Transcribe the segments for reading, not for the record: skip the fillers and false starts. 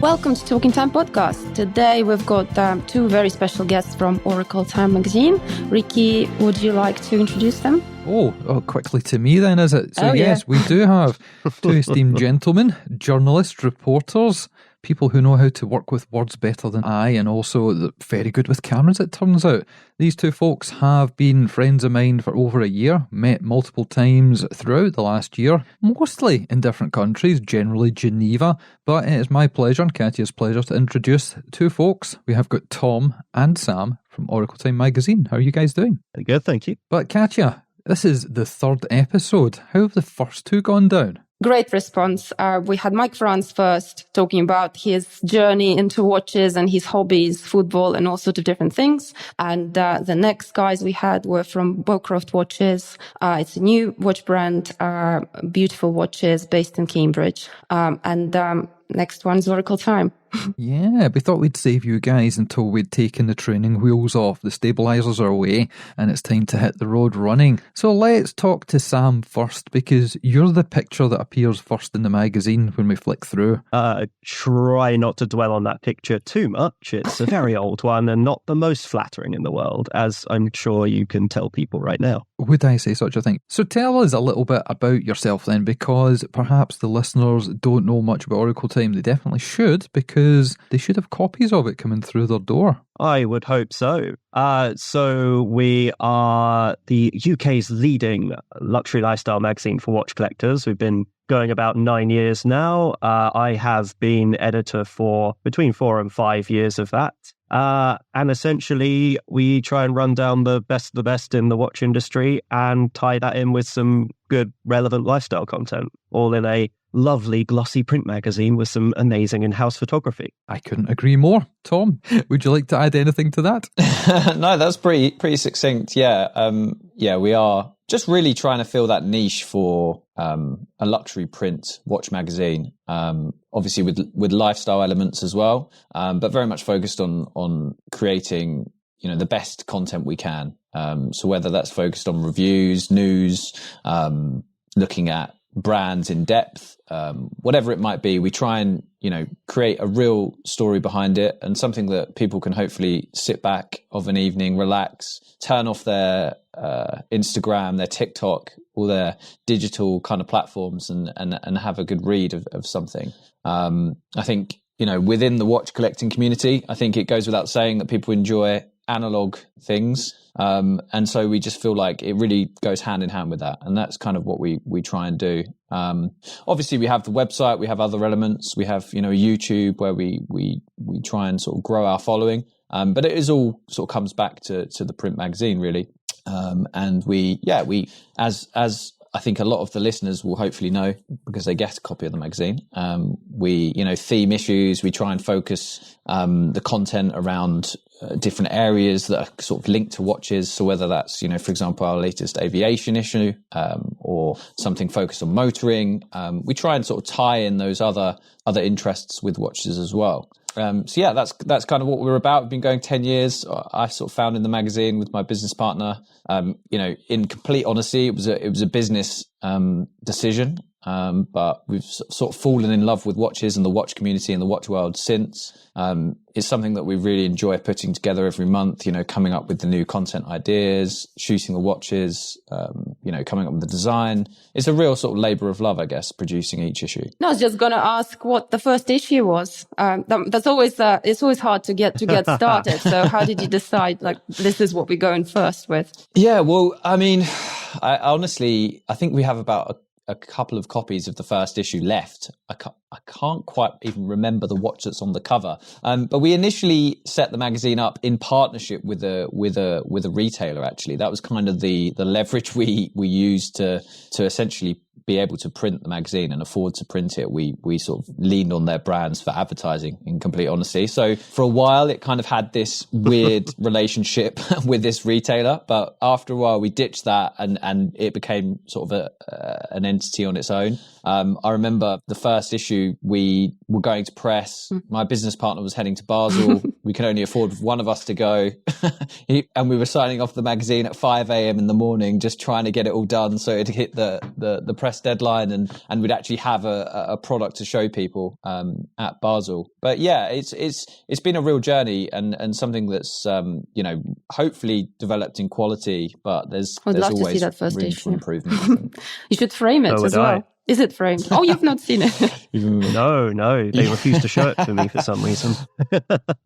Welcome to Talking Time podcast. Today we've got two very special guests from Oracle Time magazine. Rikki, would you like to introduce them? Oh, quickly to me then, is it? So yes, we do have two esteemed gentlemen, journalists, reporters, people who know how to work with words better than I, and also very good with cameras, it turns out. These two folks have been friends of mine for over a year, met multiple times throughout the last year, mostly in different countries, generally Geneva, but it is my pleasure and Katya's pleasure to introduce two folks. We have got Tom and Sam from Oracle Time magazine. How are you guys doing? Very good, thank you. But Katya, this is the third episode. How have the first two gone down? Great response. We had Mike Franz first talking about his journey into watches and his hobbies, football and all sorts of different things. And the next guys we had were from Bowcroft Watches. It's a new watch brand, beautiful watches based in Cambridge. Next one's Oracle Time. Yeah, we thought we'd save you guys until we'd taken the training wheels off, the stabilisers are away, and it's time to hit the road running. So let's talk to Sam first, because you're the picture that appears first in the magazine when we flick through. Try not to dwell on that picture too much. It's a very old one and not the most flattering in the world, as I'm sure you can tell people right now. Would I say such a thing? So tell us a little bit about yourself then, because perhaps the listeners don't know much about Oracle Time. They definitely should, because they should have copies of it coming through their door. I would hope so. So we are the UK's leading luxury lifestyle magazine for watch collectors. We've been going about 9 years now. I have been editor for between 4 and 5 years of that. And essentially, we try and run down the best of the best in the watch industry and tie that in with some good, relevant lifestyle content, all in a lovely, glossy print magazine with some amazing in-house photography. I couldn't agree more. Tom, would you like to add anything to that? No, that's pretty succinct. Yeah, we are just really trying to fill that niche for a luxury print watch magazine. Obviously with lifestyle elements as well, but very much focused on creating, the best content we can. So whether that's focused on reviews, news, looking at brands in depth, whatever it might be, we try and create a real story behind it, and something that people can hopefully sit back of an evening, relax, turn off their Instagram, their TikTok, all their digital kind of platforms, and have a good read of something. I think within the watch collecting community, I think it goes without saying that people enjoy analog things, and so we just feel like it really goes hand in hand with that, and that's kind of what we try and do. Obviously we have the website, we have other elements, we have YouTube where we try and sort of grow our following, but it is all sort of comes back to the print magazine really. And we as I think a lot of the listeners will hopefully know, because they get a copy of the magazine, we theme issues, we try and focus the content around different areas that are sort of linked to watches. So whether that's, for example, our latest aviation issue, or something focused on motoring, we try and sort of tie in those other interests with watches as well. That's kind of what we're about. We've been going 10 years. I sort of founded the magazine with my business partner. In complete honesty, it was a business decision. But we've sort of fallen in love with watches and the watch community and the watch world since. It's something that we really enjoy putting together every month, coming up with the new content ideas, shooting the watches, coming up with the design. It's a real sort of labor of love, I guess, producing each issue. No, I was just going to ask what the first issue was. That's always, it's always hard to get started. So how did you decide, this is what we're going first with? Yeah, well, I mean, I think we have about a couple of copies of the first issue left. I can't quite even remember the watch that's on the cover. But we initially set the magazine up in partnership with a retailer. Actually, that was kind of the leverage we used to essentially be able to print the magazine and afford to print it. We sort of leaned on their brands for advertising, in complete honesty. So for a while, it kind of had this weird relationship with this retailer. But after a while, we ditched that and it became sort of an entity on its own. I remember the first issue, we were going to press. My business partner was heading to Basel. We could only afford one of us to go. And we were signing off the magazine at 5 a.m. in the morning, just trying to get it all done so it'd hit the press first deadline, and we'd actually have a product to show people at Basel. But yeah, it's been a real journey and something that's hopefully developed in quality. But there's love always to see that first room issue. for improvement. I think. You should frame it as well. Is it framed? Oh, you've not seen it. No, they refuse to show it for me for some reason.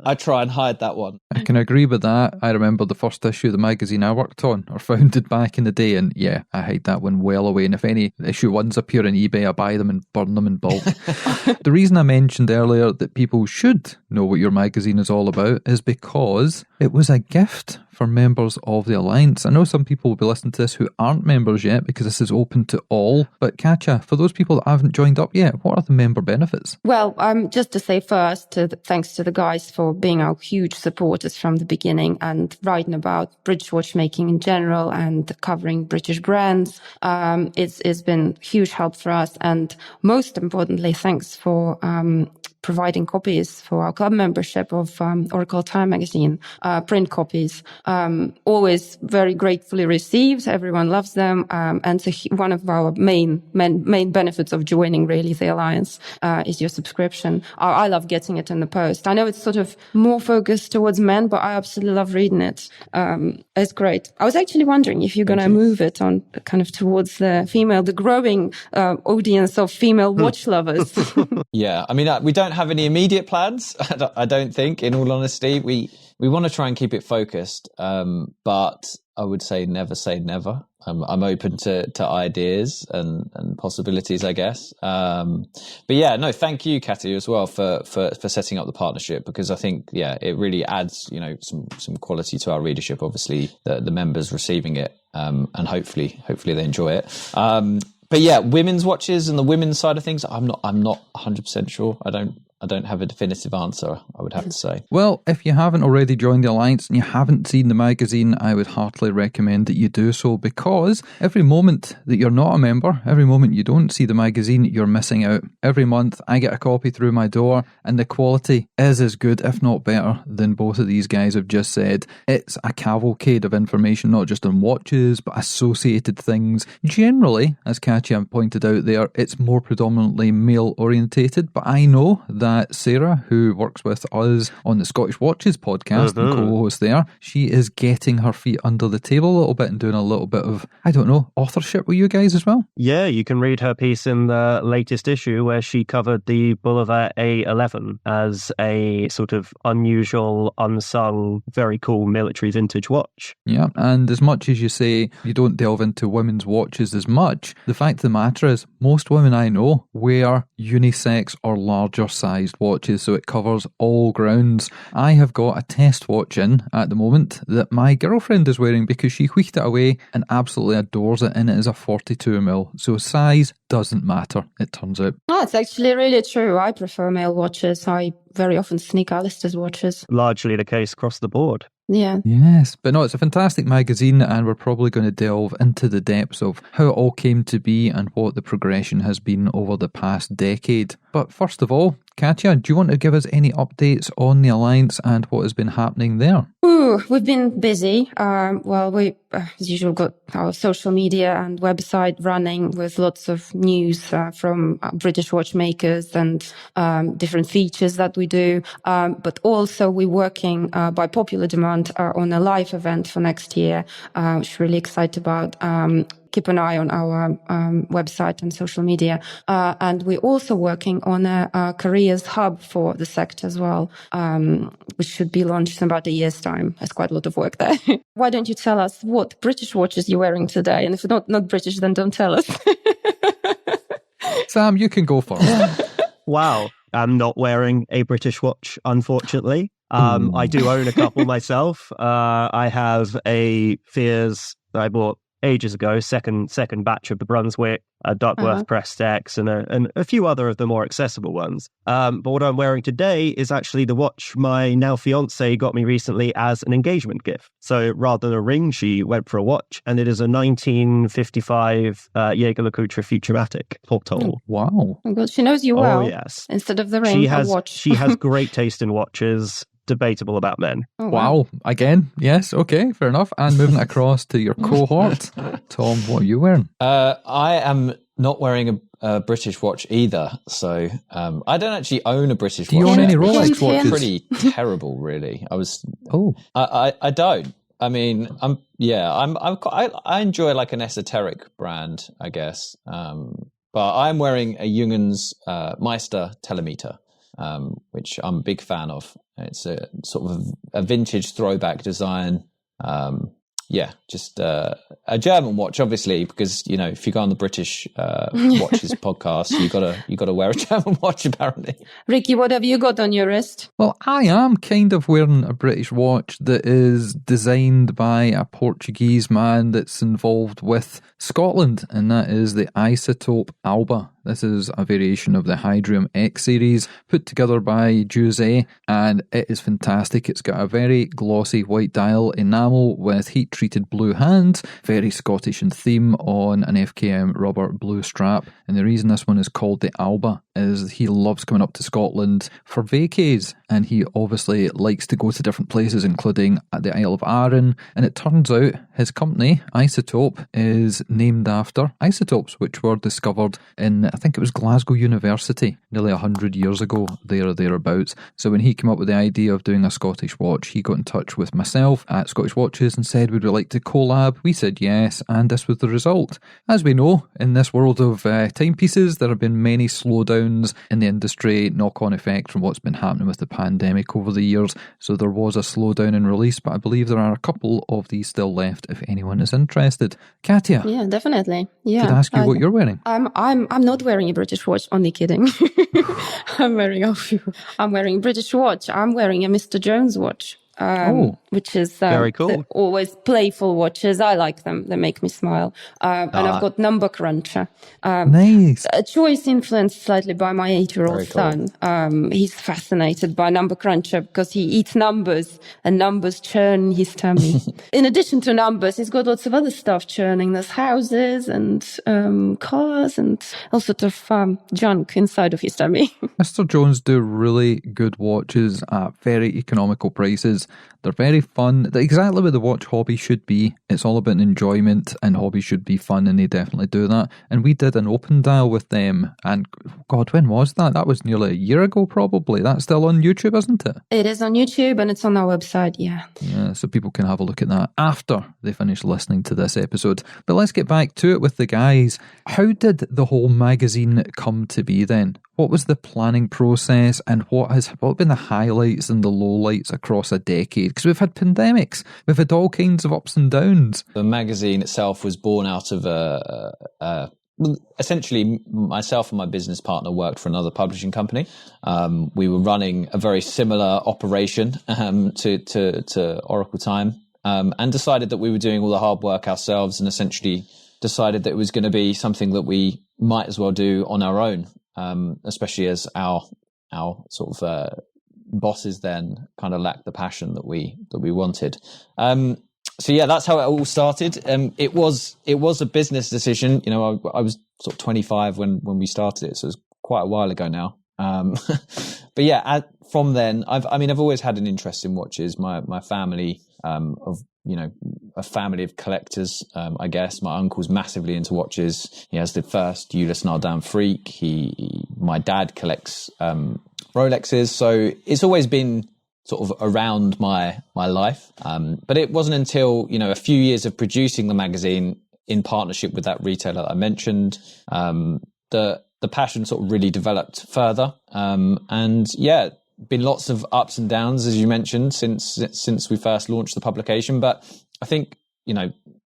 I try and hide that one. I can agree with that. I remember the first issue of the magazine I worked on, or founded back in the day, and yeah, I hide that one well away. And if any issue ones appear on eBay, I buy them and burn them in bulk. The reason I mentioned earlier that people should know what your magazine is all about is because it was a gift for members of the Alliance. I know some people will be listening to this who aren't members yet because this is open to all. But Katya, for those people that haven't joined up yet, what are the member benefits? Well, just to say first, thanks to the guys for being our huge supporters from the beginning and writing about British watchmaking in general and covering British brands. It's been huge help for us. And most importantly, thanks for providing copies for our club membership of Oracle Time magazine, print copies. Always very gratefully received. Everyone loves them. And so one of our main benefits of joining really the Alliance is your subscription. I love getting it in the post. I know it's sort of more focused towards men, but I absolutely love reading it. It's great. I was actually wondering if you're going to move it on kind of towards the growing audience of female watch lovers. Yeah, I mean, we don't have any immediate plans. I don't think, in all honesty, we want to try and keep it focused. But I would say never. I'm open to ideas and possibilities, I guess. But yeah, no, thank you, Katya, as well for setting up the partnership, because I think, yeah, it really adds, some quality to our readership. Obviously, the members receiving it, and hopefully they enjoy it. But yeah, women's watches and the women's side of things, I'm not 100% sure. I don't have a definitive answer, I would have to say. Well, if you haven't already joined the Alliance and you haven't seen the magazine, I would heartily recommend that you do so, because every moment that you're not a member, every moment you don't see the magazine, you're missing out. Every month I get a copy through my door and the quality is as good, if not better, than both of these guys have just said. It's a cavalcade of information, not just on watches, but associated things. Generally, as Katya pointed out there, it's more predominantly male orientated, but I know that Sarah, who works with us on the Scottish Watches podcast and co-host there, she is getting her feet under the table a little bit and doing a little bit of, I don't know, authorship with you guys as well? Yeah, you can read her piece in the latest issue where she covered the Bolivar A11 as a sort of unusual, unsung, very cool military vintage watch. Yeah, and as much as you say you don't delve into women's watches as much, the fact of the matter is most women I know wear unisex or larger sized watches, so it covers all grounds. I have got a test watch in at the moment that my girlfriend is wearing because she wheeked it away and absolutely adores it, and it is a 42mm, so size doesn't matter, it turns out. Oh, it's actually really true. I prefer male watches. I very often sneak Alistair's watches. Largely the case across the board. Yeah. Yes, but no, it's a fantastic magazine, and we're probably going to delve into the depths of how it all came to be and what the progression has been over the past decade. But first of all, Katya, do you want to give us any updates on the Alliance and what has been happening there? We've been busy. We, as usual, got our social media and website running with lots of news from British watchmakers and different features that we do. But also we're working by popular demand on a live event for next year, which we're really excited about. Keep an eye on our website and social media. And we're also working on a careers hub for the sector as well, which should be launched in about a year's time. There's quite a lot of work there. Why don't you tell us what British watches you're wearing today? And if you're not British, then don't tell us. Sam, you can go first. Wow. I'm not wearing a British watch, unfortunately. I do own a couple myself. I have a Fears that I bought ages ago, second batch of the Brunswick, a Duckworth Pressed X, and a few other of the more accessible ones. But what I'm wearing today is actually the watch my now fiance got me recently as an engagement gift. So rather than a ring, she went for a watch, and it is a 1955 Jaeger-LeCoultre Futuramatic Portal. Oh, wow. Oh God, she knows you well. Oh, yes. Instead of the ring, a watch. She has great taste in watches. Debatable about men. Oh, wow. Again, yes, okay, fair enough. And moving across to your cohort, Tom, what are you wearing? I am not wearing a British watch either. So I don't actually own a British watch. Do you own any Rolex watches? Pretty terrible, really. I don't. I mean, I enjoy like an esoteric brand, I guess. But I'm wearing a Jungen's Meister telemeter, which I'm a big fan of. It's a sort of a vintage throwback design. Just a German watch, obviously, because if you go on the British watches podcast, you gotta wear a German watch apparently. Rikki, what have you got on your wrist? Well, I am kind of wearing a British watch that is designed by a Portuguese man that's involved with Scotland, and that is the Isotope Alba. This is a variation of the Hydrium X series put together by Jose, and it is fantastic. It's got a very glossy white dial enamel with heat-treated blue hands, very Scottish in theme on an FKM rubber blue strap. And the reason this one is called the Alba is he loves coming up to Scotland for vacays, and he obviously likes to go to different places, including at the Isle of Arran. And it turns out his company, Isotope, is named after isotopes, which were discovered in, I think it was Glasgow University, nearly 100 years ago, there or thereabouts. So when he came up with the idea of doing a Scottish watch, he got in touch with myself at Scottish Watches and said, would we like to collab? We said yes, and this was the result. As we know, in this world of timepieces, there have been many slowdowns in the industry, knock-on effect from what's been happening with the pandemic over the years. So there was a slowdown in release, but I believe there are a couple of these still left if anyone is interested. Katya. Yeah, definitely. Yeah. Could I ask you what you're wearing? I'm not wearing a British watch. Only kidding. I'm wearing a British watch. I'm wearing a Mr. Jones watch. Which is very cool. Always playful watches. I like them. They make me smile. And I've got Number Cruncher. Nice. A choice influenced slightly by my 8-year-old son. He's fascinated by Number Cruncher because he eats numbers and numbers churn his tummy. In addition to numbers, he's got lots of other stuff churning. There's houses and cars and all sorts of junk inside of his tummy. Mr. Jones do really good watches at very economical prices. They're very fun. They're exactly what the watch hobby should be. It's all about enjoyment, and hobbies should be fun, and they definitely do that. And we did an open dial with them, and God, when was that? That was nearly a year ago, probably. That's still on YouTube, isn't it? It is on YouTube, and it's on our website, yeah. Yeah, so people can have a look at that after they finish listening to this episode. But let's get back to it with the guys. How did the whole magazine come to be then? What was the planning process, and what have been the highlights and the lowlights across a decade? Because we've had pandemics, we've had all kinds of ups and downs. The magazine itself was born out of essentially myself and my business partner worked for another publishing company. We were running a very similar operation to Oracle Time, and decided that we were doing all the hard work ourselves, and essentially decided that it was going to be something that we might as well do on our own. Especially as our sort of bosses then kind of lacked the passion that we wanted. So yeah, that's how it all started. It was a business decision. I was sort of 25 when we started it, so it was quite a while ago now. But yeah, from then I've always had an interest in watches. My family a family of collectors, I guess. My uncle's massively into watches. He has the first Ulysse Nardin Freak. My dad collects Rolexes, so it's always been sort of around my life. But it wasn't until a few years of producing the magazine in partnership with that retailer that I mentioned, the passion sort of really developed further. And yeah, been lots of ups and downs, as you mentioned, since we first launched the publication. But I think,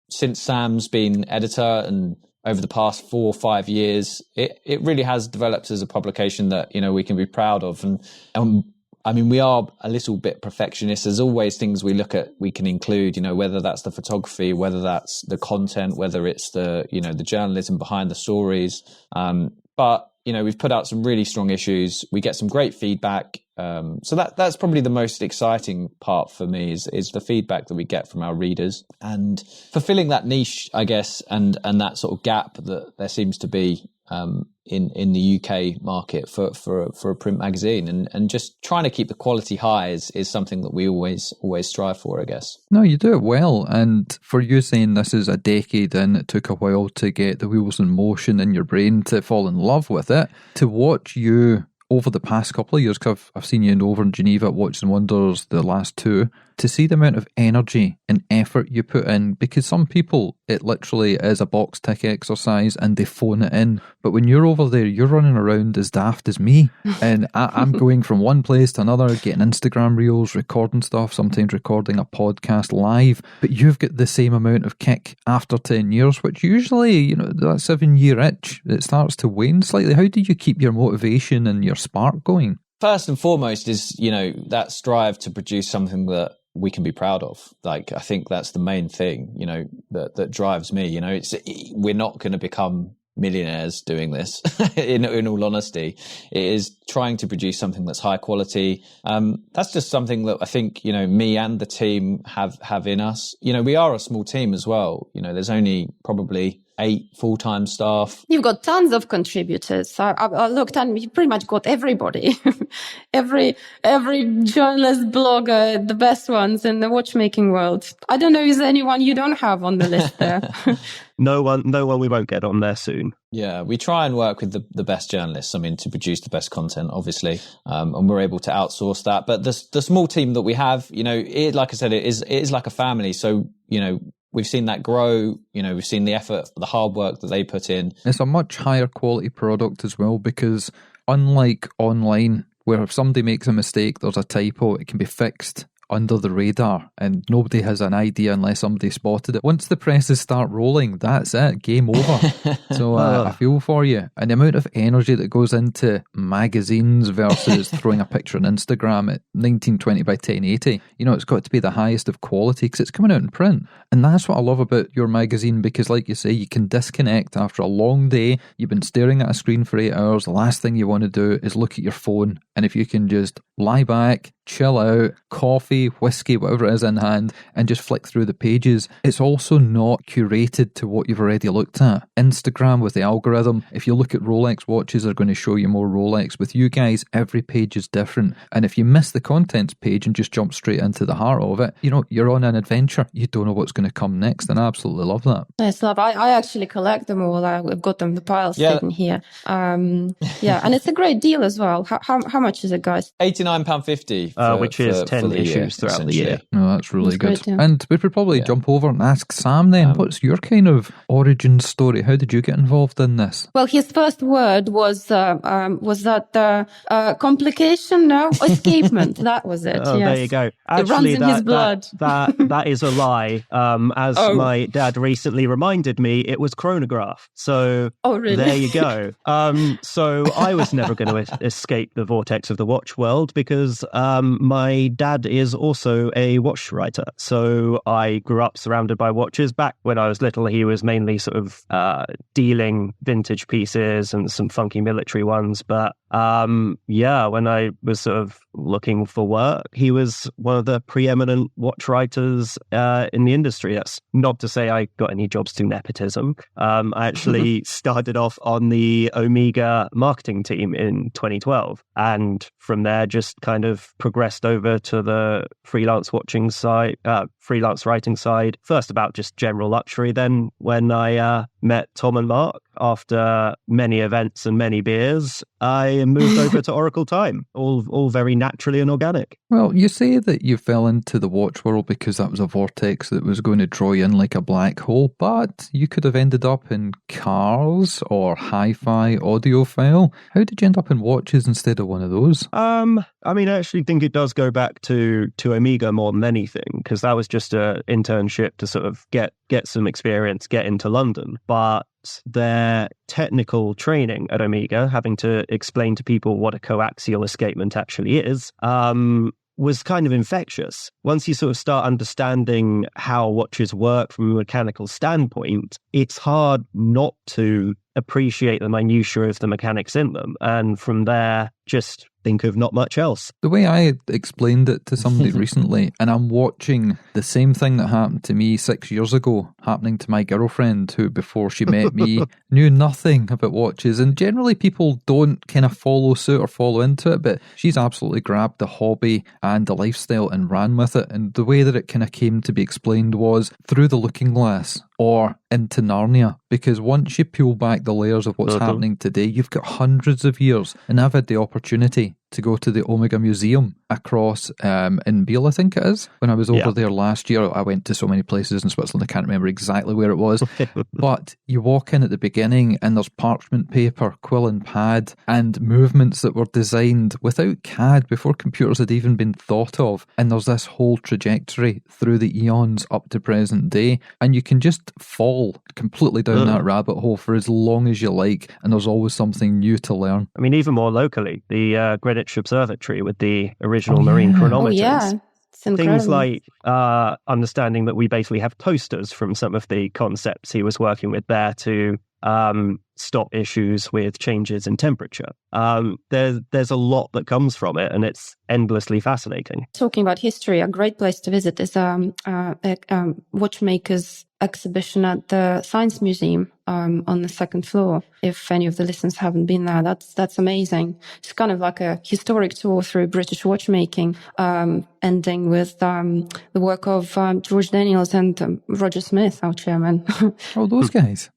since Sam's been editor and over the past 4 or 5 years, it really has developed as a publication that, we can be proud of. And we are a little bit perfectionist. There's always things we look at, we can include, whether that's the photography, whether that's the content, whether it's the journalism behind the stories. But we've put out some really strong issues. We get some great feedback. So that's probably the most exciting part for me is the feedback that we get from our readers and fulfilling that niche, I guess, and that sort of gap that there seems to be in the UK market for a print magazine, and just trying to keep the quality high is something that we always strive for, I guess. No, you do it well. And for you saying this is a decade in, it took a while to get the wheels in motion in your brain to fall in love with it. To watch you over the past couple of years, because I've seen you over in Geneva at Watches and Wonders the last two, to see the amount of energy and effort you put in, because some people, it literally is a box tick exercise and they phone it in. But when you're over there, you're running around as daft as me. And I'm going from one place to another, getting Instagram reels, recording stuff, sometimes recording a podcast live. But you've got the same amount of kick after 10 years, which usually, that 7-year itch, it starts to wane slightly. How do you keep your motivation and your spark going? First and foremost is, that strive to produce something that we can be proud of. Like, I think that's the main thing, that drives me. We're not going to become millionaires doing this. in all honesty, it is trying to produce something that's high quality. That's just something that I think, me and the team have in us. We are a small team as well. There's only probably 8 full-time staff. You've got tons of contributors. I looked and you pretty much got everybody. every journalist, blogger, the best ones in the watchmaking world. I don't know, is there anyone you don't have on the list there? No one we won't get on there soon. Yeah, we try and work with the best journalists, to produce the best content, obviously, and we're able to outsource that. But the small team that we have, like I said, it is like a family. So, we've seen that grow, we've seen the effort, the hard work that they put in. It's a much higher quality product as well, because unlike online, where if somebody makes a mistake, there's a typo, it can be fixed under the radar and nobody has an idea unless somebody spotted it. Once the presses start rolling, that's it, game over. So I feel for you. And the amount of energy that goes into magazines versus throwing a picture on Instagram at 1920 by 1080, it's got to be the highest of quality because it's coming out in print. And that's what I love about your magazine, because like you say, you can disconnect after a long day. You've been staring at a screen for 8 hours. The last thing you want to do is look at your phone. And if you can just lie back, chill out, coffee, whiskey, whatever it is in hand, and just flick through the pages. It's also not curated to what you've already looked at. Instagram with the algorithm, if you look at Rolex watches, they're going to show you more Rolex. With you guys, every page is different. And if you miss the contents page and just jump straight into the heart of it, you're on an adventure. You don't know what's going to come next. And I absolutely love that. Yes, love. I actually collect them all. I've got them, the piles sitting here. And it's a great deal as well. How much is it, guys? £89.50. Which is 10 issues throughout the year. No, that's really good. Great, yeah. And we could probably jump over and ask Sam then, what's your kind of origin story? How did you get involved in this? Well, his first word was that complication? No, escapement. That was it. Oh, yes. There you go. it Actually, runs in his blood. That is a lie. My dad recently reminded me, it was chronograph. So really? There you go. So I was never going to escape the vortex of the watch world because my dad is also a watch writer. So I grew up surrounded by watches. Back when I was little, he was mainly sort of dealing vintage pieces and some funky military ones. But when I was sort of looking for work, he was one of the preeminent watch writers in the industry. That's not to say I got any jobs through nepotism. I actually started off on the Omega marketing team in 2012, and from there just kind of progressed over to the freelance writing side. First about just general luxury. Then when I met Tom and Mark after many events and many beers, I moved over to Oracle Time, all very naturally and organic. Well, you say that you fell into the watch world because that was a vortex that was going to draw you in like a black hole, but you could have ended up in cars or hi-fi audiophile. How did you end up in watches instead of one of those? I actually think it does go back to Omega more than anything, because that was just an internship to sort of get some experience, get into London. But their technical training at Omega, having to explain to people what a coaxial escapement actually is, was kind of infectious. Once you sort of start understanding how watches work from a mechanical standpoint, it's hard not to appreciate the minutiae of the mechanics in them. And from there, just think of not much else. The way I explained it to somebody recently, and I'm watching the same thing that happened to me 6 years ago happening to my girlfriend, who before she met me knew nothing about watches. And generally people don't kind of follow suit or follow into it, but she's absolutely grabbed the hobby and the lifestyle and ran with it. And the way that it kind of came to be explained was through the looking glass or into Narnia, because once you peel back the layers of what's happening today, you've got hundreds of years. And I've had the opportunity to go to the Omega Museum across in Biel, I think it is. When I was over there last year, I went to so many places in Switzerland, I can't remember exactly where it was. But you walk in at the beginning and there's parchment paper, quill and pad, and movements that were designed without CAD before computers had even been thought of. And there's this whole trajectory through the eons up to present day. And you can just fall completely down that rabbit hole for as long as you like. And there's always something new to learn. I mean, even more locally, the Greenwich Observatory with the original marine chronometers. It's incredible. Things like understanding that we basically have toasters from some of the concepts he was working with there to stop issues with changes in temperature. There's a lot that comes from it, and it's endlessly fascinating. Talking about history, a great place to visit is a watchmakers exhibition at the Science Museum on the second floor. If any of the listeners haven't been there, that's amazing. It's kind of like a historic tour through British watchmaking, ending with the work of George Daniels and Roger Smith, our chairman. Oh, those guys.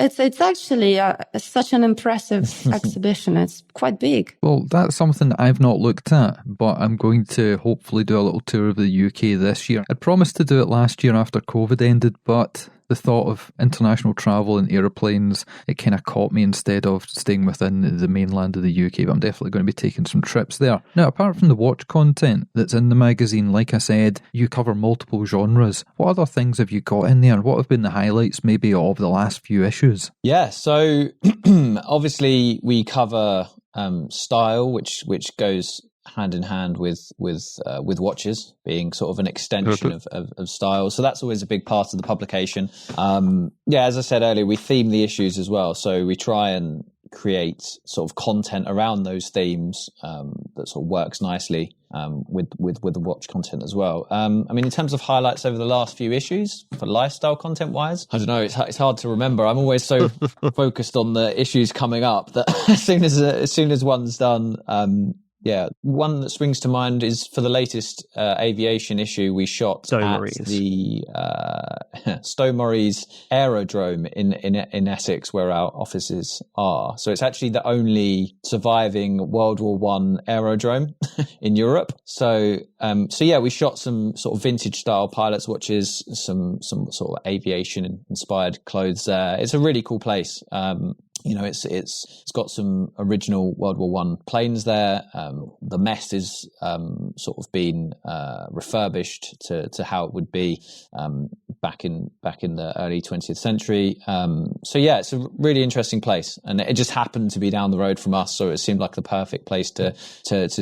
It's actually such an impressive exhibition. It's quite big. Well, that's something that I've not looked at, but I'm going to hopefully do a little tour of the UK this year. I promised to do it last year after COVID ended, but the thought of international travel and aeroplanes, it kind of caught me instead of staying within the mainland of the UK, but I'm definitely going to be taking some trips there. Now, apart from the watch content that's in the magazine, like I said, you cover multiple genres. What other things have you got in there? What have been the highlights maybe of the last few issues? Yeah, so obviously we cover style, which goes hand in hand with watches being sort of an extension of style. So that's always a big part of the publication. As I said earlier, we theme the issues as well. So we try and create sort of content around those themes that sort of works nicely with the watch content as well. I mean, in terms of highlights over the last few issues for lifestyle content wise, I don't know, it's hard to remember. I'm always so focused on the issues coming up that as soon as one's done, one that springs to mind is for the latest aviation issue we shot at the Stowe-Morries Aerodrome in Essex, where our offices are. So it's actually the only surviving World War I aerodrome in Europe. So we shot some sort of vintage style pilots watches, some sort of aviation inspired clothes there. It's a really cool place. It's got some original World War I planes there. The mast is sort of been refurbished to how it would be back in the early 20th century. It's a really interesting place, and it just happened to be down the road from us, so it seemed like the perfect place to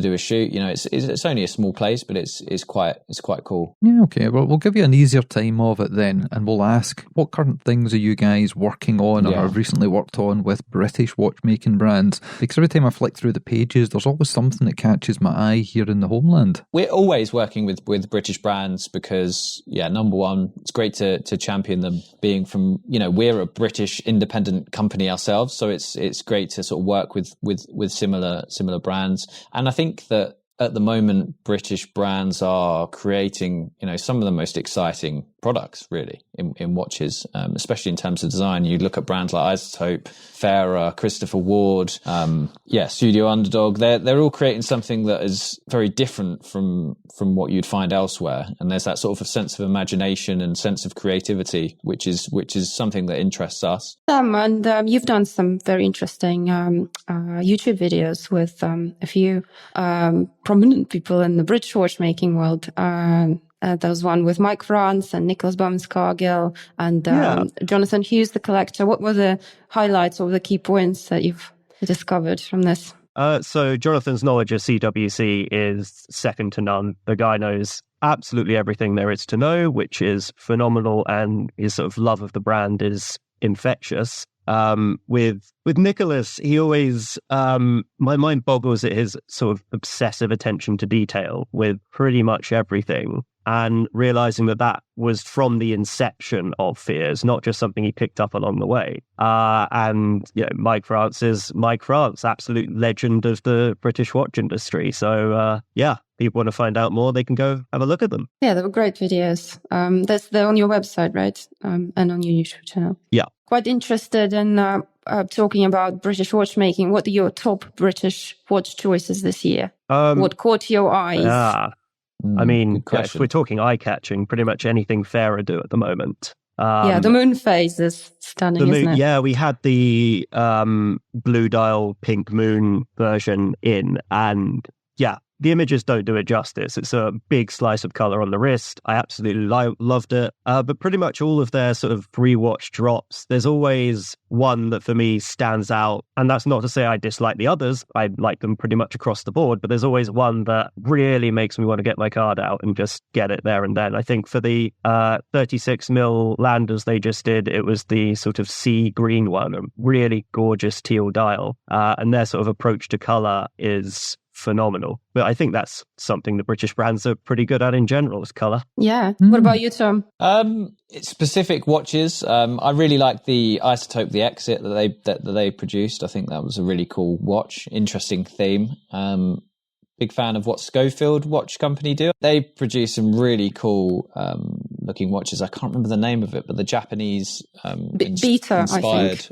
do a shoot. It's only a small place, but it's quite cool. Yeah, okay. Well, we'll give you an easier time of it then, and we'll ask, what current things are you guys working on or have recently worked on with British watchmaking brands? Because every time I flick through the pages, there's always something that catches my eye here in the homeland. We're always working with British brands because, number one, it's great to champion them, being from, we're a British independent company ourselves, so it's great to sort of work with similar brands. And I think that at the moment, British brands are creating, some of the most exciting products, really, in watches, especially in terms of design. You look at brands like Isotope, Farah, Christopher Ward, Studio Underdog. They're all creating something that is very different from what you'd find elsewhere. And there's that sort of a sense of imagination and sense of creativity, which is something that interests us. And you've done some very interesting YouTube videos with a few prominent people in the British watchmaking world. There was one with Mike France and Nicholas Bowman-Scargill and Jonathan Hughes, the collector. What were the highlights or the key points that you've discovered from this? So Jonathan's knowledge of CWC is second to none. The guy knows absolutely everything there is to know, which is phenomenal, and his sort of love of the brand is infectious. With Nicholas, he always my mind boggles at his sort of obsessive attention to detail with pretty much everything, and realizing that was from the inception of Fears, not just something he picked up along the way. And Mike France is Mike France, absolute legend of the British watch industry. So people want to find out more, they can go have a look at them. Yeah, they were great videos. They're on your website, right? And on your YouTube channel. Yeah. Quite interested in talking about British watchmaking. What are your top British watch choices this year? What caught your eyes? I mean, if we're talking eye-catching, pretty much anything Farah do at the moment. The moon phase is stunning, isn't it? Yeah, we had the blue dial pink moon version in, and the images don't do it justice. It's a big slice of color on the wrist. I absolutely loved it. But pretty much all of their sort of watch drops, there's always one that for me stands out. And that's not to say I dislike the others. I like them pretty much across the board. But there's always one that really makes me want to get my card out and just get it there and then. I think for the 36mm Landers they just did, it was the sort of sea green one, a really gorgeous teal dial. And their sort of approach to color is phenomenal. But I think that's something the British brands are pretty good at in general, is colour. Yeah. What about you, Tom? Specific watches. I really like the Isotope, the Exit that they produced. I think that was a really cool watch. Interesting theme. Big fan of what Schofield Watch Company do. They produce some really cool looking watches. I can't remember the name of it, but the Japanese Beta, inspired I think. watch.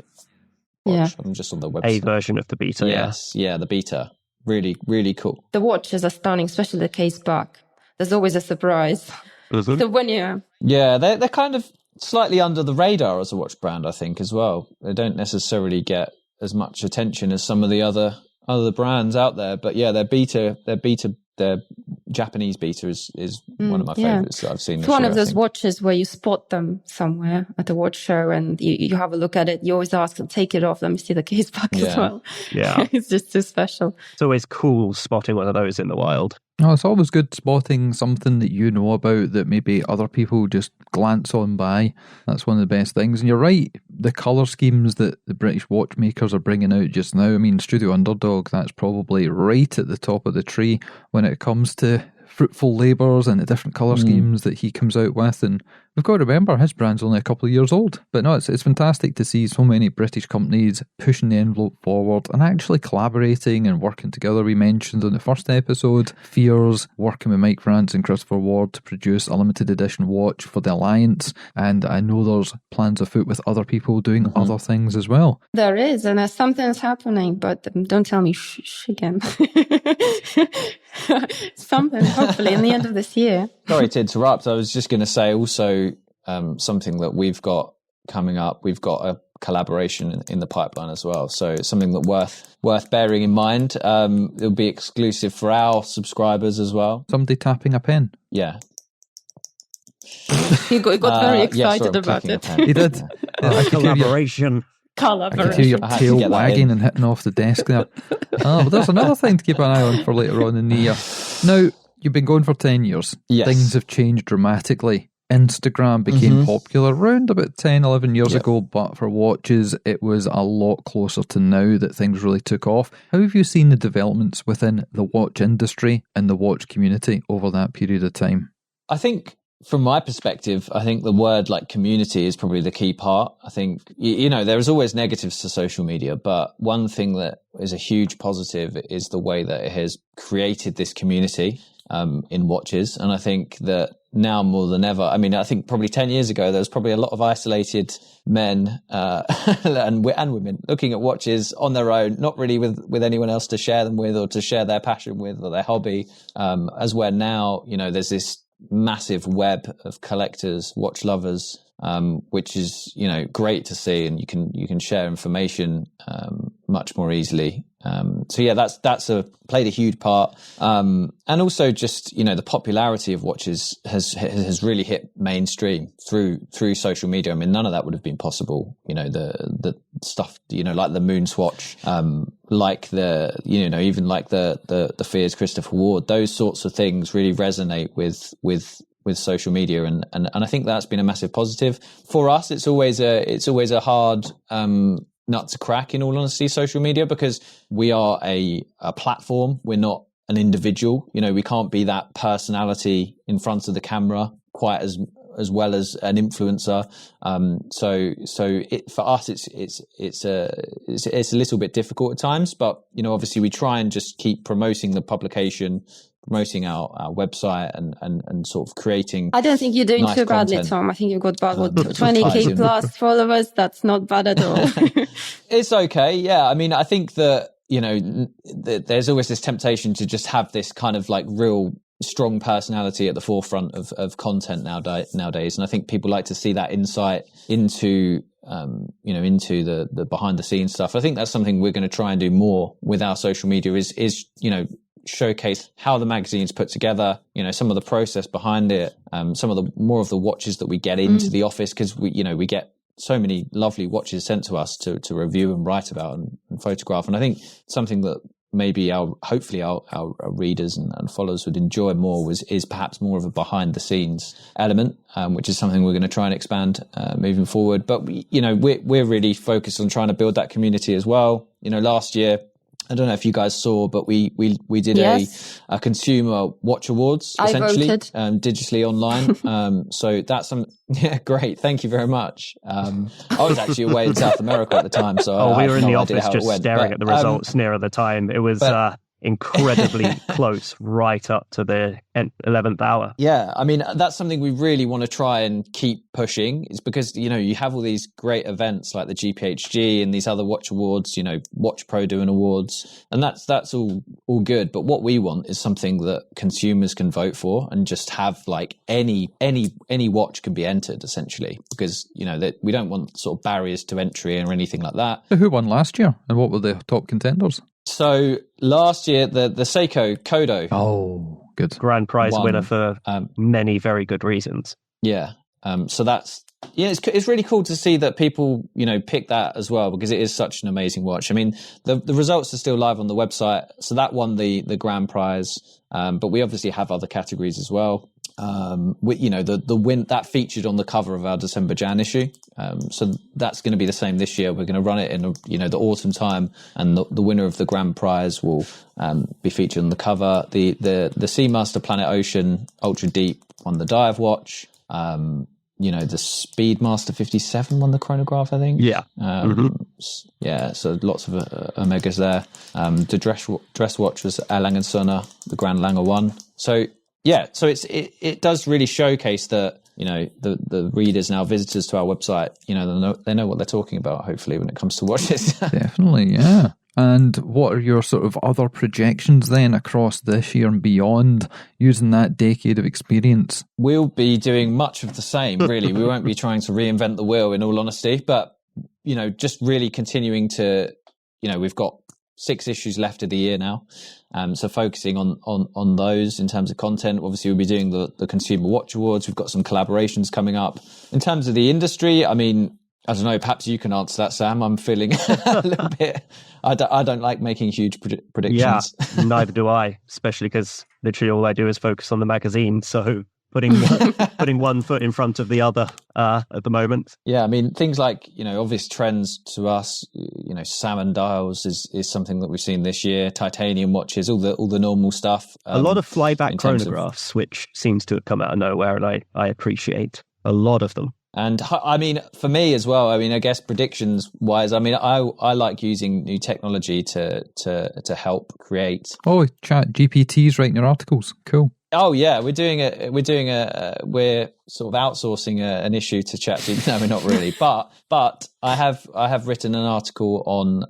Yeah. I'm just on the website. A version of the Beta. Yes, yeah, the Beta. Really, really cool. The watches are stunning, especially the case back. There's always a surprise. Mm-hmm. So when you... Yeah, they're kind of slightly under the radar as a watch brand, I think, as well. They don't necessarily get as much attention as some of the other brands out there. But yeah, their Japanese Beta is one of my favourites that I've seen. It's one of those watches where you spot them somewhere at a watch show and you have a look at it. You always ask them, take it off, let me see the case back as well. Yeah. It's just too special. It's always cool spotting one of those in the wild. Oh, it's always good spotting something that you know about that maybe other people just glance on by. That's one of the best things. And you're right, the colour schemes that the British watchmakers are bringing out just now, I mean, Studio Underdog, that's probably right at the top of the tree when it comes to fruitful labours and the different colour schemes that he comes out with. And we've got to remember, his brand's only a couple of years old. But no, it's fantastic to see so many British companies pushing the envelope forward and actually collaborating and working together. We mentioned in the first episode, Fears working with Mike France and Christopher Ward to produce a limited edition watch for the Alliance. And I know there's plans afoot with other people doing other things as well. There is, and something's happening, but don't tell me shh again. Something, hopefully, in the end of this year. Sorry to interrupt. I was just going to say also something that we've got coming up. We've got a collaboration in the pipeline as well. So it's something that worth bearing in mind. It'll be exclusive for our subscribers as well. Somebody tapping a pen. Yeah. He got very excited about it. He did. Collaboration. I could hear your tail wagging and hitting off the desk there. But there's another thing to keep an eye on for later on in the year. Now, you've been going for 10 years. Yes. Things have changed dramatically. Instagram became popular around about 10, 11 years ago, but for watches, it was a lot closer to now that things really took off. How have you seen the developments within the watch industry and the watch community over that period of time? I think from my perspective, I think the word like community is probably the key part. I think, there's always negatives to social media, but one thing that is a huge positive is the way that it has created this community in watches. And I think that now more than ever, I mean, I think probably 10 years ago, there was probably a lot of isolated men and women looking at watches on their own, not really with anyone else to share them with or to share their passion with or their hobby, as where now, there's this massive web of collectors, watch lovers, which is, great to see, and you can share information much more easily. So yeah, that's played a huge part. And also just, the popularity of watches has really hit mainstream through social media. I mean, none of that would have been possible. The stuff, like the Moon Swatch, like even like the Fears Christopher Ward, those sorts of things really resonate with social media, and I think that's been a massive positive for us. It's always a hard nut to crack, in all honesty, social media, because we are a platform. We're not an individual. We can't be that personality in front of the camera quite as well as an influencer. For us, it's a little bit difficult at times, but obviously we try and just keep promoting the publication, promoting our website, and sort of creating. I don't think you're doing too badly, Tom. I think you've got about 20k plus followers. That's not bad at all. It's okay. Yeah. I mean, I think that, there's always this temptation to just have this kind of like real strong personality at the forefront of content nowadays. And I think people like to see that insight into, into the behind the scenes stuff. I think that's something we're going to try and do more with our social media is showcase how the magazine's put together, some of the process behind it, some of the more of the watches that we get into the office, because we get so many lovely watches sent to us to review and write about and photograph. And I think something that maybe hopefully our readers and followers would enjoy more is perhaps more of a behind the scenes element, which is something we're going to try and expand moving forward. But we're really focused on trying to build that community as well. Last year, I don't know if you guys saw, but we did a consumer watch awards, essentially, digitally online. So that's great. Thank you very much. I was actually away in South America at the time, so we were in the office just staring at the results near the time. It was incredibly close, right up to the 11th hour. Yeah, I mean, that's something we really want to try and keep pushing, is because, you have all these great events like the GPHG and these other watch awards, Watch Pro doing awards, and that's all good. But what we want is something that consumers can vote for and just have like any watch can be entered, essentially, because, that we don't want sort of barriers to entry or anything like that. So who won last year, and what were the top contenders? So last year, the Seiko Kodo. Oh, good. Grand prize winner for many very good reasons. Yeah. So it's really cool to see that people, pick that as well, because it is such an amazing watch. I mean, the results are still live on the website. So that won the grand prize. But we obviously have other categories as well. The win that featured on the cover of our December Jan issue. So that's going to be the same this year. We're going to run it in the autumn time, and the winner of the grand prize will be featured on the cover. The Seamaster Planet Ocean Ultra Deep won the dive watch. The Speedmaster 57 won the chronograph, I think. Yeah. Yeah, so lots of Omegas there. The dress watch was A. Lange & Söhne, the Grand Lange 1. So yeah, so it does really showcase that, the readers and our visitors to our website, they know what they're talking about, hopefully, when it comes to watches. Definitely, yeah. And what are your sort of other projections then across this year and beyond, using that decade of experience? We'll be doing much of the same, really. We won't be trying to reinvent the wheel, in all honesty, but, just really continuing to, we've got 6 issues left of the year now. So focusing on those in terms of content. Obviously, we'll be doing the Consumer Watch Awards. We've got some collaborations coming up. In terms of the industry, I mean, I don't know, perhaps you can answer that, Sam. I'm feeling a little bit, I don't like making huge predictions. Yeah, neither do I, especially because literally all I do is focus on the magazine. So putting one foot in front of the other at the moment. Yeah, I mean, things like, obvious trends to us, salmon dials is something that we've seen this year, titanium watches, all the normal stuff. A lot of flyback chronographs, which seems to have come out of nowhere, and I appreciate a lot of them. And I mean, for me as well, I mean, I guess predictions wise, I mean, I like using new technology to help create. Oh, Chat GPT's writing your articles. Cool. Oh yeah, we're sort of outsourcing an issue to ChatGPT. No, we're not really, but I have written an article on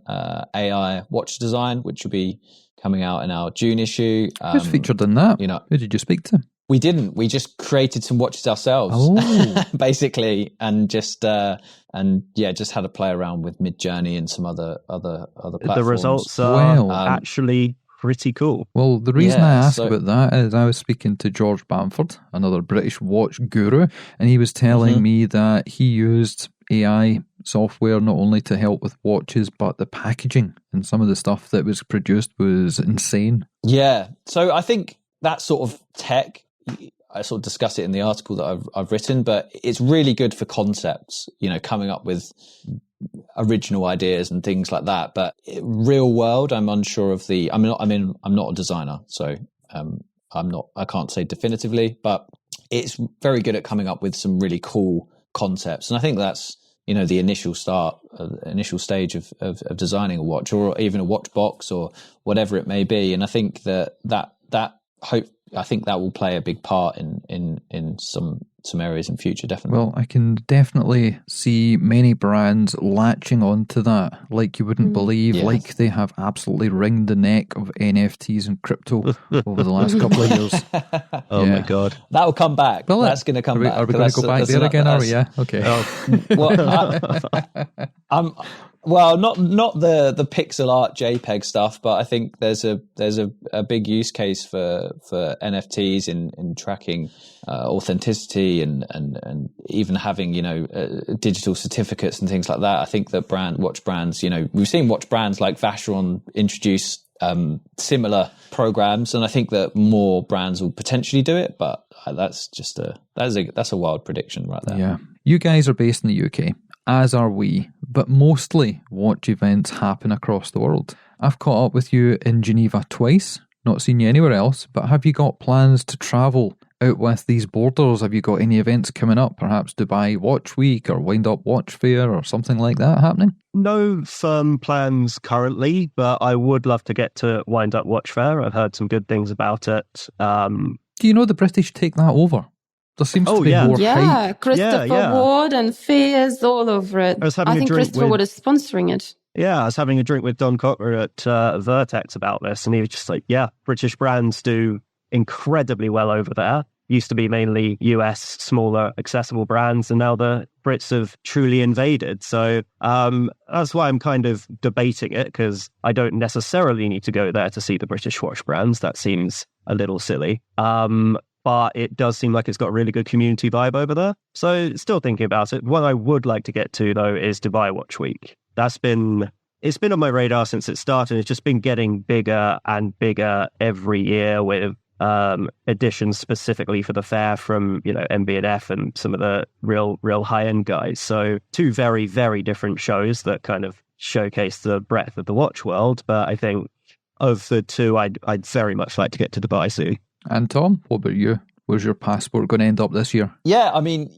AI watch design, which will be coming out in our June issue. Who's featured in that? Who did you speak to? We didn't. We just created some watches ourselves, basically, and just had a play around with Midjourney and some other platforms. The results are actually pretty cool. Well, the reason I asked about that is I was speaking to George Bamford, another British watch guru, and he was telling me that he used AI software not only to help with watches, but the packaging and some of the stuff that was produced was insane. Yeah. So I think that sort of tech, I sort of discuss it in the article that I've written, but it's really good for concepts, coming up with original ideas and things like that. But real world, I'm unsure of I'm not a designer, so I can't say definitively, but it's very good at coming up with some really cool concepts. And I think that's, the initial stage of designing a watch, or even a watch box, or whatever it may be. And I think I think that will play a big part in some areas in future, definitely. Well, I can definitely see many brands latching onto that like you wouldn't believe. Yes. Like they have absolutely wringed the neck of NFTs and crypto over the last couple of years. Oh my God. That will come back. That's going to come back. Are we going to go back there again, are we? Yeah, okay. Well, not the pixel art JPEG stuff, but I think there's a big use case for NFTs in tracking authenticity and even having digital certificates and things like that. I think that watch brands, we've seen watch brands like Vacheron introduce similar programs, and I think that more brands will potentially do it. But that's a wild prediction right there. Yeah, you guys are based in the UK, as are we, but mostly watch events happen across the world. I've caught up with you in Geneva twice, not seen you anywhere else, but have you got plans to travel out with these borders? Have you got any events coming up, perhaps Dubai Watch Week or Wind Up Watch Fair or something like that happening? No firm plans currently, but I would love to get to Wind Up Watch Fair. I've heard some good things about it. Do you know the British take that over? There seems to be more hype. Christopher Ward and Fears all over it. I think Christopher Ward is sponsoring it. Yeah, I was having a drink with Don Cotter at Vertex about this, and he was just like, British brands do incredibly well over there. Used to be mainly US, smaller, accessible brands, and now the Brits have truly invaded. So that's why I'm kind of debating it, because I don't necessarily need to go there to see the British watch brands. That seems a little silly. But it does seem like it's got a really good community vibe over there. So still thinking about it. What I would like to get to, though, is Dubai Watch Week. It's been on my radar since it started. It's just been getting bigger and bigger every year with editions specifically for the fair from, MB&F and some of the real high-end guys. So two very, very different shows that kind of showcase the breadth of the watch world. But I think of the two, I'd very much like to get to Dubai soon. And Tom, what about you? Where's your passport going to end up this year? Yeah, I mean,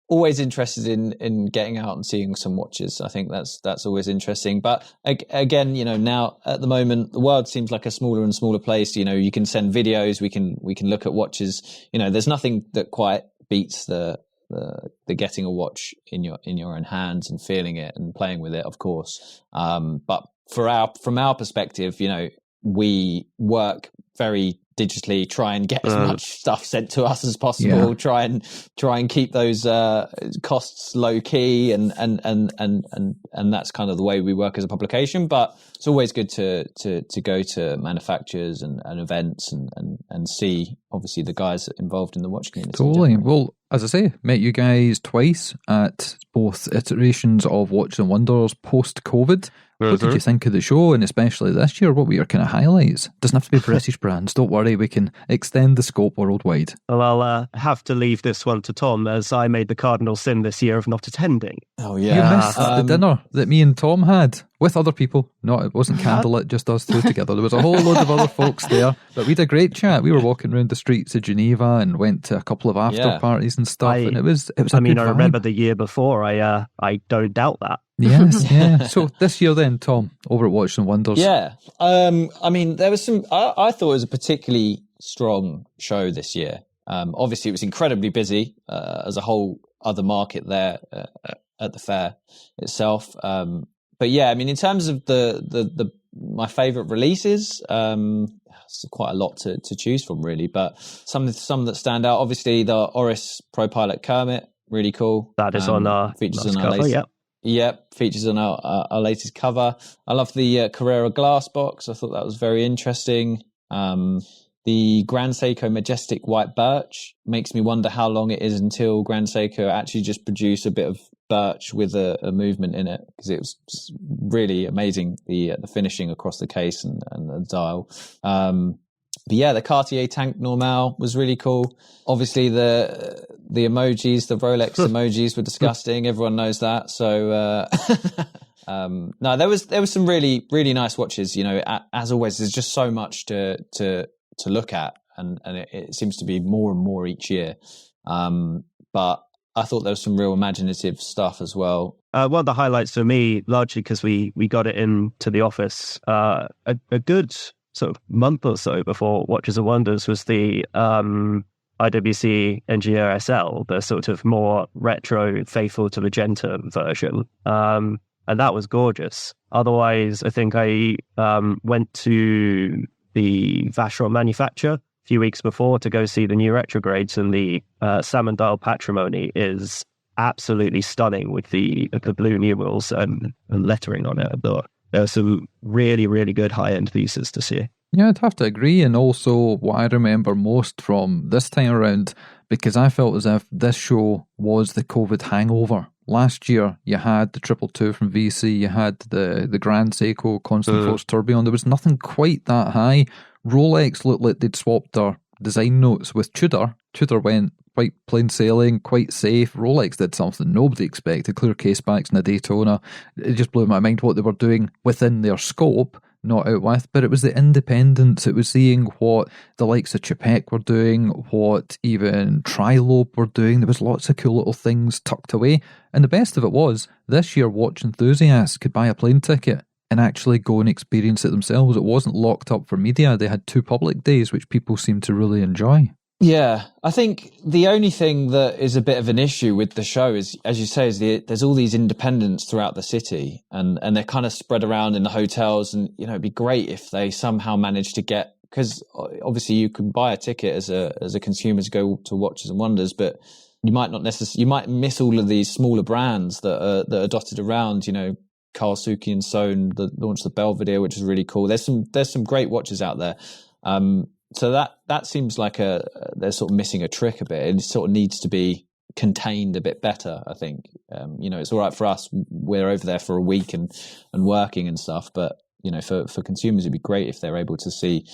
always interested in getting out and seeing some watches. I think that's always interesting. But again, now at the moment, the world seems like a smaller and smaller place. You can send videos, we can look at watches. There's nothing that quite beats the getting a watch in your own hands and feeling it and playing with it, of course. But from our perspective, we work very digitally, try and get as much stuff sent to us as possible. Try and keep those costs low key, and that's kind of the way we work as a publication. But it's always good to go to manufacturers and events and see obviously the guys involved in the watch community. Totally. Well, as I say, met you guys twice at both iterations of Watches and Wonders post-COVID. What did you think of the show, and especially this year? What were your kind of highlights? Doesn't have to be British brands. Don't worry, we can extend the scope worldwide. Well, I'll have to leave this one to Tom, as I made the cardinal sin this year of not attending. Oh, yeah. You missed the dinner that me and Tom had with other people. No, it wasn't candlelit, just us two together. There was a whole load of other folks there, but we had a great chat. We were walking around the streets of Geneva and went to a couple of after parties and stuff, and it was a good vibe. I remember the year before. I don't doubt that. Yes, yeah. So this year then, Tom, over at Watches and Wonders. Yeah. I mean, there was some, I thought it was a particularly strong show this year. Obviously, it was incredibly busy as a whole other market there at the fair itself. But yeah, I mean, in terms of my favourite releases, it's quite a lot to choose from, really. But some that stand out, obviously, the Oris Pro Pilot Kermit, really cool. That is on our features on our cover, latest, yep. Yep, features on our latest cover. I love the Carrera glass box. I thought that was very interesting. The Grand Seiko Majestic White Birch makes me wonder how long it is until Grand Seiko actually just produce a bit of birch with a movement in it, because it was really amazing, the finishing across the case and the dial. yeah, the Cartier Tank Normal was really cool. Obviously, the emojis, the Rolex emojis were disgusting. Everyone knows that. So, no, there was some really, really nice watches. You know, as always, there's just so much to look at, and it seems to be more and more each year. But I thought there was some real imaginative stuff as well. One of the highlights for me, largely because we got it into the office a good sort of month or so before Watches and Wonders, was the IWC Engineer SL, the sort of more retro, faithful to magenta version. And that was gorgeous. Otherwise, I think I went to the Vacheron manufacturer a few weeks before to go see the new retrogrades, and the Salmon Dial Patrimony is absolutely stunning with the blue numerals and lettering on it. I thought there are some really, really good high-end pieces to see. Yeah, I'd have to agree. And also what I remember most from this time around, because I felt as if this show was the COVID hangover. Last year, you had the 222 from VC, you had the Grand Seiko Constant Force Tourbillon. There was nothing quite that high. Rolex looked like they'd swapped their design notes with Tudor. Tudor went quite plain sailing, quite safe. Rolex did something nobody expected, clear case backs in a Daytona. It just blew my mind what they were doing within their scope, not out with. But it was the independence. It was seeing what the likes of Chapek were doing, what even Trilobe were doing. There was lots of cool little things tucked away. And the best of it was, this year watch enthusiasts could buy a plane ticket and actually go and experience it themselves. It wasn't locked up for media. They had 2 public days, which people seemed to really enjoy. Yeah, I think the only thing that is a bit of an issue with the show is, as you say, there's all these independents throughout the city, and they're kind of spread around in the hotels. And you know, it'd be great if they somehow managed to get, because obviously you can buy a ticket as a consumer to go to Watches and Wonders, but you might not necessarily, you might miss all of these smaller brands that are dotted around. You know, Carl Suki and Sohn launched the Belvedere, which is really cool. There's some great watches out there. So that seems like they're sort of missing a trick a bit. It sort of needs to be contained a bit better, I think. You know, it's all right for us. We're over there for a week and working and stuff. But, you know, for consumers, it'd be great if they're able to see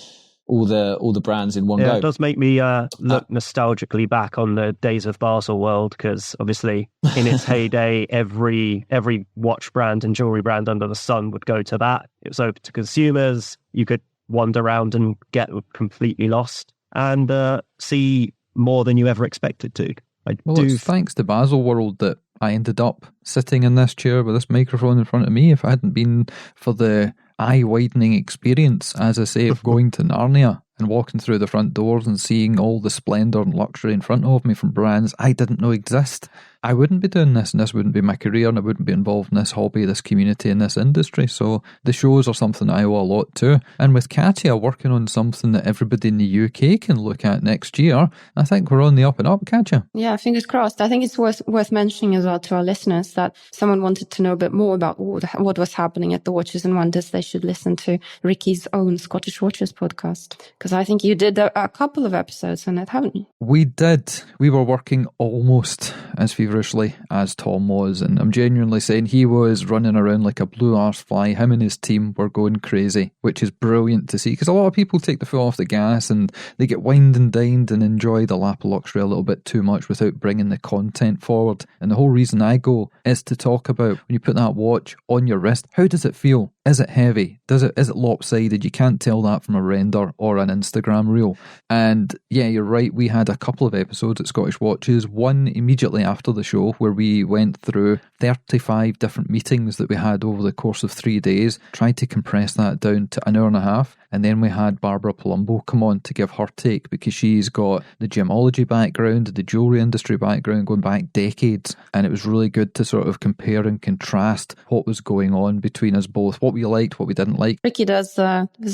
all the brands in one go. It does make me look nostalgically back on the days of Basel World, because obviously in its heyday, every watch brand and jewelry brand under the sun would go to that. It was open to consumers. You could wander around and get completely lost and see more than you ever expected to. It's thanks to Basel World that I ended up sitting in this chair with this microphone in front of me. If it hadn't been for the eye-widening experience, as I say, of going to Narnia and walking through the front doors and seeing all the splendour and luxury in front of me from brands I didn't know exist, I wouldn't be doing this, and this wouldn't be my career, and I wouldn't be involved in this hobby, this community, and this industry. So the shows are something I owe a lot to. And with Katya working on something that everybody in the UK can look at next year, I think we're on the up and up, Katya. Yeah, fingers crossed. I think it's worth mentioning as well to our listeners that someone wanted to know a bit more about what was happening at the Watches and Wonders. They should listen to Rikki's own Scottish Watches podcast, because I think you did a couple of episodes on it, haven't you? We did. We were working almost as feverishly as Tom was, and I'm genuinely saying he was running around like a blue arse fly. Him and his team were going crazy, which is brilliant to see, because a lot of people take the foot off the gas and they get wined and dined and enjoy the lap of luxury a little bit too much without bringing the content forward. And the whole reason I go is to talk about, when you put that watch on your wrist, how does it feel? Is it heavy? Is it lopsided? You can't tell that from a render or an Instagram reel. And yeah, you're right. We had a couple of episodes at Scottish Watches, one immediately after the show where we went through 35 different meetings that we had over the course of 3 days, tried to compress that down to an hour and a half. And then we had Barbara Palumbo come on to give her take, because she's got the gemology background, the jewellery industry background going back decades. And it was really good to sort of compare and contrast what was going on between us both, what we liked, what we didn't like. Rikki is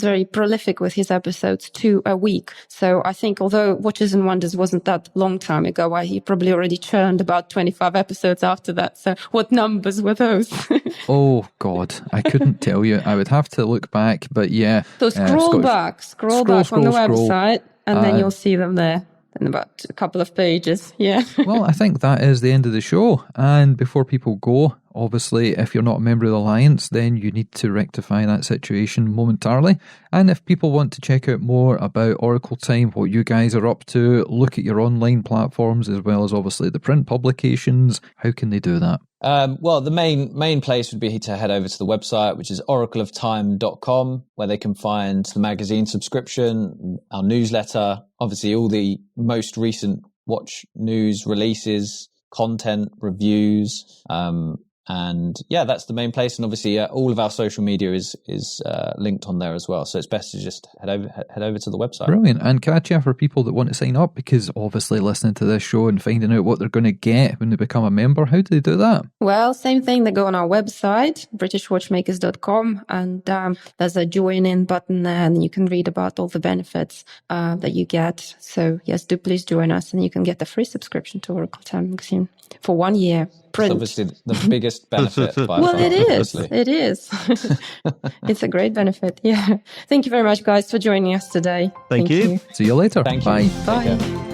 very prolific with his episodes, 2 a week. So I think although Watches and Wonders wasn't that long time ago, he probably already churned about 25 episodes after that. So what numbers were those? Oh, God, I couldn't tell you. I would have to look back, but yeah. So scroll back on the website, and then you'll see them there in about a couple of pages. Yeah. Well, I think that is the end of the show. And before people go, Obviously, if you're not a member of the Alliance, then you need to rectify that situation momentarily. And if people want to check out more about Oracle Time, what you guys are up to, look at your online platforms as well as obviously the print publications, how can they do that? Well, the main place would be to head over to the website, which is oracleoftime.com, where they can find the magazine subscription, our newsletter, obviously all the most recent watch news releases, content, reviews, and yeah, that's the main place. And obviously, all of our social media is linked on there as well. So it's best to just head over to the website. Brilliant. And Katya, for people that want to sign up, because obviously listening to this show and finding out what they're going to get when they become a member, how do they do that? Well, same thing. They go on our website, britishwatchmakers.com, and there's a join in button there, and you can read about all the benefits that you get. So yes, do please join us, and you can get a free subscription to Oracle Time magazine for 1 year. Print. It's obviously the biggest benefit by well, far, it is. obviously. It is. It's a great benefit. Yeah. Thank you very much, guys, for joining us today. Thank you. See you later. Thank you. Bye. Take Bye. care.